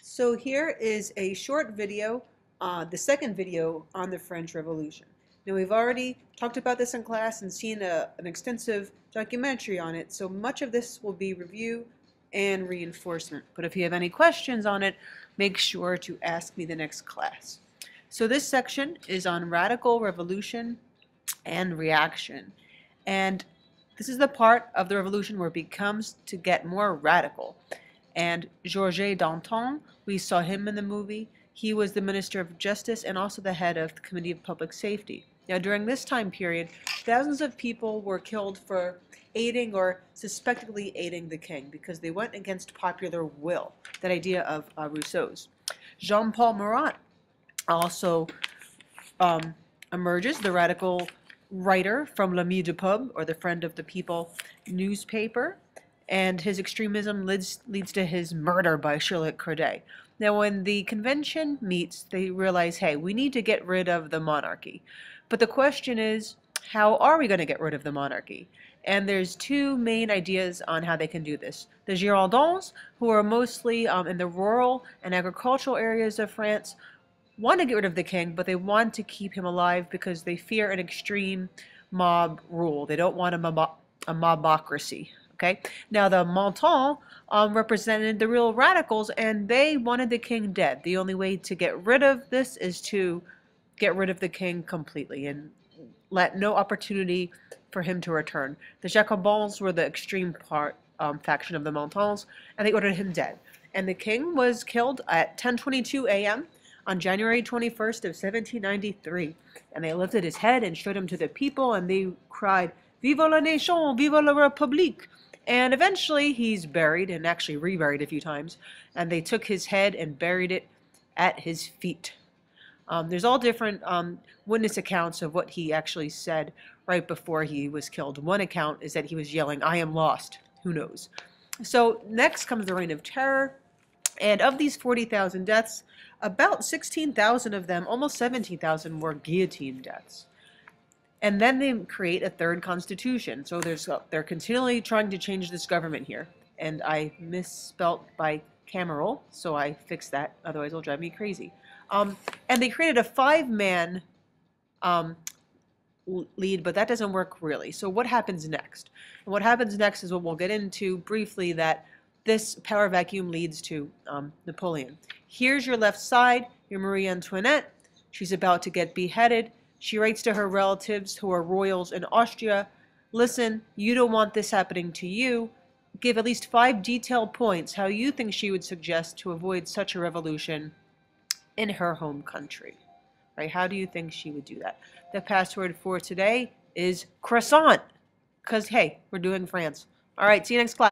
So here is a short video, the second video on the French Revolution. Now we've already talked about this in class and seen an extensive documentary on it, so much of this will be review and reinforcement. But if you have any questions on it, make sure to ask me the next class. So this section is on radical revolution and reaction. And this is the part of the revolution where it becomes to get more radical. And Georges Danton, we saw him in the movie. He was the Minister of Justice and also the head of the Committee of Public Safety. Now, during this time period, thousands of people were killed for aiding or suspectedly aiding the king because they went against popular will, that idea of Rousseau's. Jean-Paul Marat also emerges, the radical writer from L'Ami du Peuple, or the Friend of the People newspaper, and his extremism leads to his murder by Charlotte Corday. Now, when the convention meets, they realize, hey, we need to get rid of the monarchy. But the question is, how are we going to get rid of the monarchy? And there's two main ideas on how they can do this. The Girondins, who are mostly in the rural and agricultural areas of France, want to get rid of the king, but they want to keep him alive because they fear an extreme mob rule. They don't want a mobocracy. Okay. Now the Montans represented the real radicals, and they wanted the king dead. The only way to get rid of this is to get rid of the king completely and let no opportunity for him to return. The Jacobins were the extreme faction of the Montans, and they ordered him dead. And the king was killed at 10:22 a.m. on January 21st of 1793. And they lifted his head and showed him to the people, and they cried, "Vive la nation, vive la République!" And eventually he's buried, and actually reburied a few times, and they took his head and buried it at his feet. There's all different witness accounts of what he actually said right before he was killed. One account is that he was yelling, "I am lost." Who knows? So next comes the Reign of Terror, and of these 40,000 deaths, about 16,000 of them, almost 17,000, were guillotine deaths. And then they create a third constitution. So they're continually trying to change this government here. And I misspelt bicameral, so I fixed that. Otherwise, it'll drive me crazy. And they created a 5-man lead, but that doesn't work really. So what happens next? And what happens next is what we'll get into briefly, that this power vacuum leads to Napoleon. Here's your left side, your Marie Antoinette. She's about to get beheaded. She writes to her relatives who are royals in Austria, "Listen, you don't want this happening to you. Give at least 5 detailed points how you think she would suggest to avoid such a revolution in her home country." Right? How do you think she would do that? The password for today is croissant, because, hey, we're doing France. All right, see you next class.